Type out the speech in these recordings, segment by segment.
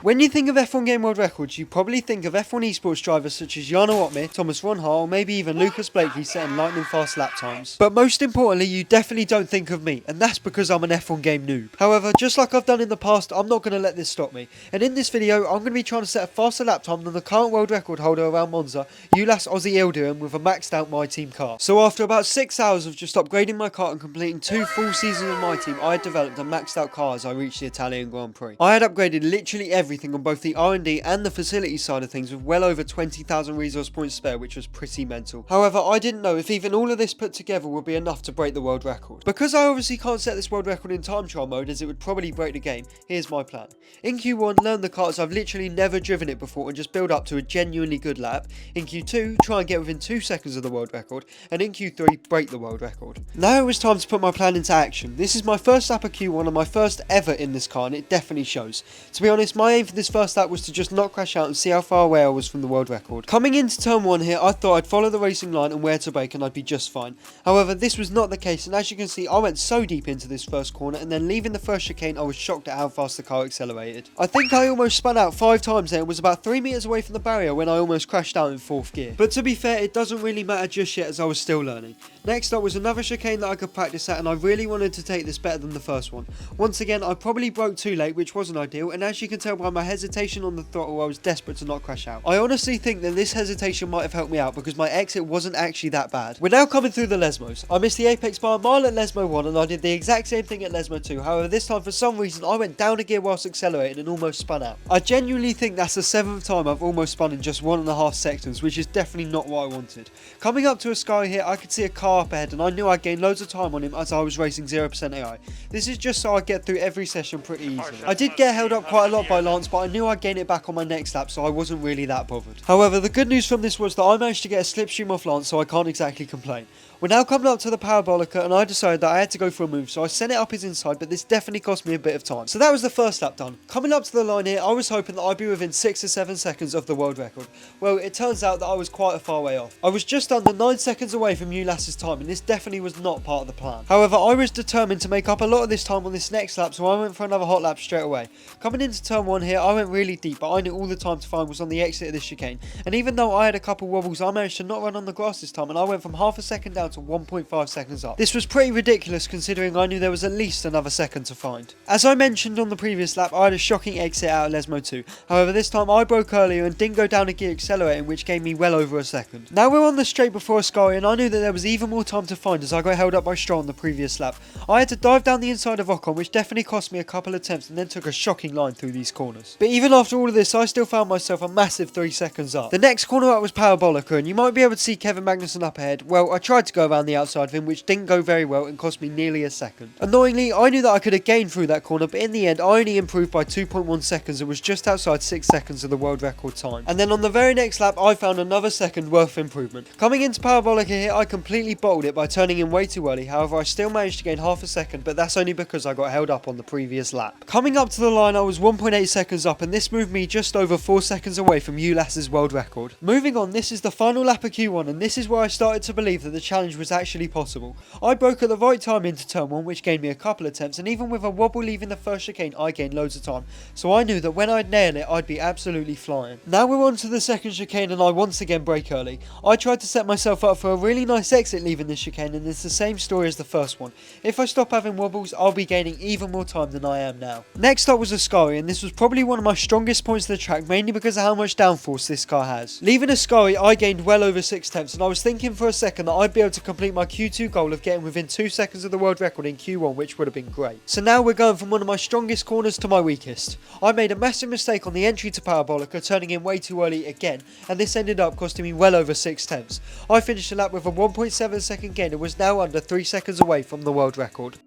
When you think of F1 Game World Records, you probably think of F1 esports drivers such as Jarno, Opmeer, Thomas Ronhar, or maybe even Lucas Blakeley setting lightning fast lap times. But most importantly, you definitely don't think of me, and that's because I'm an F1 game noob. However, just like I've done in the past, I'm not going to let this stop me. And in this video, I'm going to be trying to set a faster lap time than the current world record holder around Monza, Ulas Aussie Ildirim, with a maxed out My Team car. So after about 6 hours of just upgrading my car and completing 2 full seasons of My Team, I had developed a maxed out car as I reached the Italian Grand Prix. I had upgraded literally everything on both the R&D and the facility side of things with well over 20,000 resource points spare, which was pretty mental. However, I didn't know if even all of this put together would be enough to break the world record. Because I obviously can't set this world record in time trial mode as it would probably break the game, here's my plan. In Q1, learn the car as I've literally never driven it before and just build up to a genuinely good lap. In Q2, try and get within 2 seconds of the world record, and in Q3, break the world record. Now it was time to put my plan into action. This is my first lap of Q1 and my first ever in this car, and it definitely shows. To be honest, my aim for this first lap was to just not crash out and see how far away I was from the world record. Coming into turn 1 here, I thought I'd follow the racing line and where to brake and I'd be just fine. However, this was not the case, and as you can see, I went so deep into this first corner, and then leaving the first chicane, I was shocked at how fast the car accelerated. I think I almost spun out 5 times there and was about 3 meters away from the barrier when I almost crashed out in 4th gear. But to be fair, it doesn't really matter just yet as I was still learning. Next up was another chicane that I could practice at, and I really wanted to take this better than the first one. Once again, I probably broke too late, which wasn't ideal, and as you can tell by my hesitation on the throttle, I was desperate to not crash out. I honestly think that this hesitation might have helped me out because my exit wasn't actually that bad. We're now coming through the Lesmos. I missed the apex by a mile at Lesmo 1 and I did the exact same thing at Lesmo 2, however this time for some reason I went down a gear whilst accelerating and almost spun out. I genuinely think that's the 7th time I've almost spun in just 1.5 seconds, which is definitely not what I wanted. Coming up to a sky here, I could see a car up ahead and I knew I'd gain loads of time on him as I was racing 0% AI. This is just so I get through every session pretty easily. I did get held up quite a lot by Lance, but I knew I'd gain it back on my next lap, so I wasn't really that bothered. However, the good news from this was that I managed to get a slipstream off Lance, so I can't exactly complain. We're now coming up to the Parabolica and I decided that I had to go for a move, so I sent it up his inside, but this definitely cost me a bit of time. So that was the first lap done. Coming up to the line here, I was hoping that I'd be within 6 or 7 seconds of the world record. Well, it turns out that I was quite a far way off. I was just under 9 seconds away from Ulas's time, and this definitely was not part of the plan. However, I was determined to make up a lot of this time on this next lap, so I went for another hot lap straight away. Coming into turn 1 here, I went really deep, but I knew all the time to find was on the exit of this chicane. And even though I had a couple wobbles, I managed to not run on the grass this time, and I went from half a second down to 1.5 seconds up. This was pretty ridiculous considering I knew there was at least another second to find. As I mentioned on the previous lap, I had a shocking exit out of Lesmo 2. However, this time I broke earlier and didn't go down a gear accelerating, which gave me well over a second. Now we're on the straight before Ascari, and I knew that there was even more time to find as I got held up by Stroll on the previous lap. I had to dive down the inside of Ocon, which definitely cost me a couple attempts and then took a shocking line through these corners. But even after all of this, I still found myself a massive 3 seconds up. The next corner up was Parabolica, and you might be able to see Kevin Magnussen up ahead. Well, I tried to go around the outside of him, which didn't go very well and cost me nearly a second. Annoyingly, I knew that I could have gained through that corner, but in the end, I only improved by 2.1 seconds and was just outside 6 seconds of the world record time. And then on the very next lap, I found another second worth improvement. Coming into Parabolica here, I completely bottled it by turning in way too early. However, I still managed to gain half a second, but that's only because I got held up on the previous lap. Coming up to the line, I was 1.8 seconds up, and this moved me just over 4 seconds away from Ulas's world record. Moving on, this is the final lap of Q1, and this is where I started to believe that the challenge was actually possible. I broke at the right time into turn 1, which gained me a couple attempts, and even with a wobble leaving the first chicane, I gained loads of time, so I knew that when I'd nail it, I'd be absolutely flying. Now we're on to the second chicane, and I once again brake early. I tried to set myself up for a really nice exit leaving this chicane, and it's the same story as the first one. If I stop having wobbles, I'll be gaining even more time than I am now. Next up was Ascari, and this was probably one of my strongest points of the track, mainly because of how much downforce this car has. Leaving Ascari, I gained well over 6 tenths, and I was thinking for a second that I'd be able to complete my Q2 goal of getting within 2 seconds of the world record in Q1, which would have been great. So now we're going from one of my strongest corners to my weakest. I made a massive mistake on the entry to Parabolica, turning in way too early again, and this ended up costing me well over 6 tenths. I finished the lap with a 1.7 second gain and was now under 3 seconds away from the world record.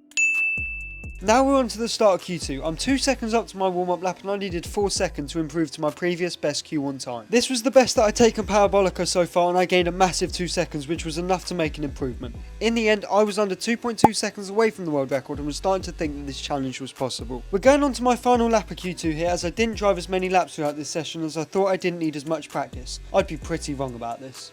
Now we're on to the start of Q2. I'm 2 seconds up to my warm-up lap and I needed 4 seconds to improve to my previous best Q1 time. This was the best that I'd taken Parabolica so far, and I gained a massive 2 seconds, which was enough to make an improvement. In the end, I was under 2.2 seconds away from the world record and was starting to think that this challenge was possible. We're going on to my final lap of Q2 here, as I didn't drive as many laps throughout this session as I thought I didn't need as much practice. I'd be pretty wrong about this.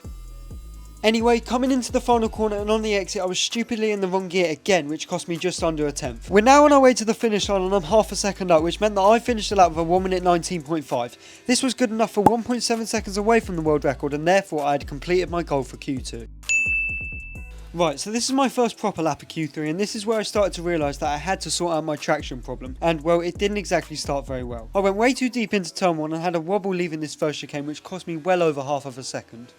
Anyway, coming into the final corner and on the exit, I was stupidly in the wrong gear again, which cost me just under a tenth. We're now on our way to the finish line and I'm half a second up, which meant that I finished the lap with a 1 minute 19.5. This was good enough for 1.7 seconds away from the world record, and therefore I had completed my goal for Q2. Right, so this is my first proper lap of Q3, and this is where I started to realise that I had to sort out my traction problem, and well, it didn't exactly start very well. I went way too deep into turn 1 and had a wobble leaving this first chicane, which cost me well over half of a second.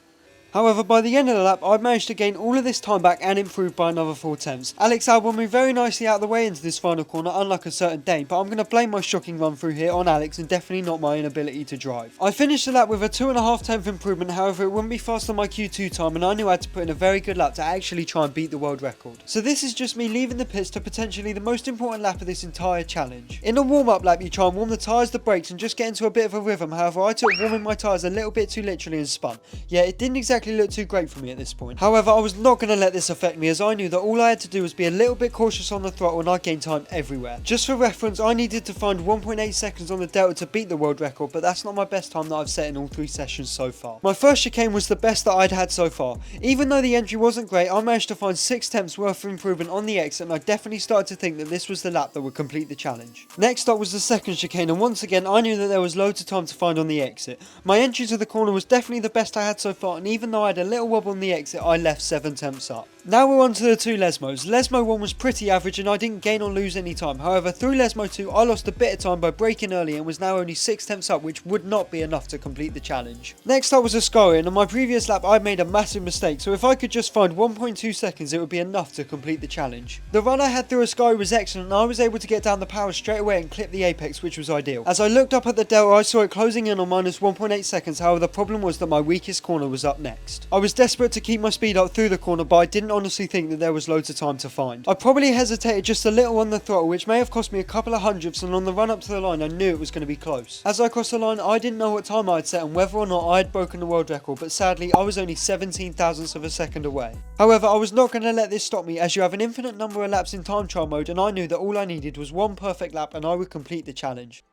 However, by the end of the lap, I managed to gain all of this time back and improve by another 4 tenths. Alex Albon moved very nicely out of the way into this final corner, unlike a certain Dane, but I'm going to blame my shocking run through here on Alex and definitely not my inability to drive. I finished the lap with a 2.5 tenth improvement, however it wouldn't be faster than my Q2 time, and I knew I had to put in a very good lap to actually try and beat the world record. So this is just me leaving the pits to potentially the most important lap of this entire challenge. In a warm-up lap, you try and warm the tyres, the brakes, and just get into a bit of a rhythm. However, I took warming my tyres a little bit too literally and spun. Yeah, it didn't exactly look too great for me at this point. However, I was not going to let this affect me, as I knew that all I had to do was be a little bit cautious on the throttle and I gained time everywhere. Just for reference, I needed to find 1.8 seconds on the delta to beat the world record, but that's not my best time that I've set in all 3 sessions so far. My first chicane was the best that I'd had so far. Even though the entry wasn't great, I managed to find 6 tenths worth of improvement on the exit, and I definitely started to think that this was the lap that would complete the challenge. Next up was the second chicane, and once again I knew that there was loads of time to find on the exit. My entry to the corner was definitely the best I had so far, and even though I had a little wobble on the exit, I left 7 tenths up. Now we're on to the 2 Lesmos. Lesmo 1 was pretty average and I didn't gain or lose any time. However, through Lesmo 2 I lost a bit of time by braking early and was now only 6 tenths up, which would not be enough to complete the challenge. Next up was a Sky, and on my previous lap I made a massive mistake, so if I could just find 1.2 seconds it would be enough to complete the challenge. The run I had through a Sky was excellent and I was able to get down the power straight away and clip the apex, which was ideal. As I looked up at the delta I saw it closing in on minus 1.8 seconds, however the problem was that my weakest corner was up next. I was desperate to keep my speed up through the corner, but I didn't honestly think that there was loads of time to find. I probably hesitated just a little on the throttle, which may have cost me a couple of hundredths, and on the run up to the line I knew it was going to be close. As I crossed the line I didn't know what time I had set and whether or not I had broken the world record, but sadly I was only 17 thousandths of a second away. However, I was not going to let this stop me, as you have an infinite number of laps in time trial mode, and I knew that all I needed was 1 perfect lap and I would complete the challenge.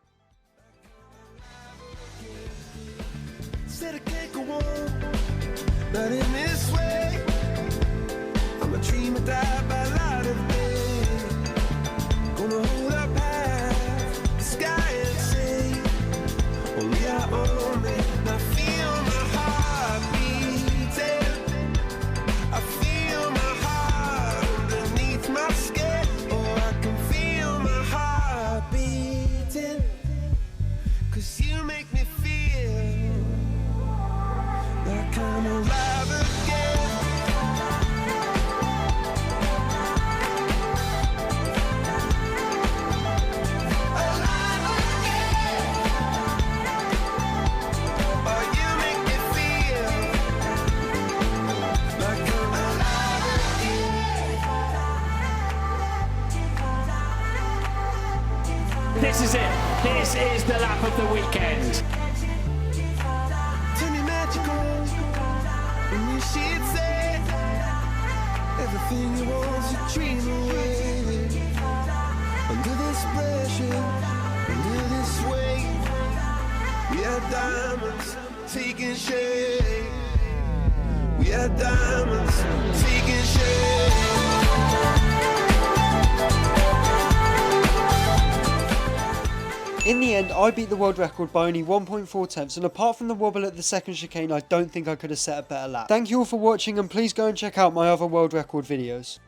Not in this way. I'm a dreamer, die by light of day. Gonna hold up half the sky and say, only I own it. I feel my heart beating. I feel my heart underneath my skin. Oh, I can feel my heart beating. 'Cause you make me feel like I'm alive again. Alive again. Oh, you make me feel like I'm alive again. This is it. This is the lap of the weekend. And you should say everything you want to dream away. Under this pressure, under this weight, we are diamonds taking shape. We are diamonds taking shape. In the end, I beat the world record by only 1.4 tenths, and apart from the wobble at the second chicane, I don't think I could have set a better lap. Thank you all for watching, and please go and check out my other world record videos.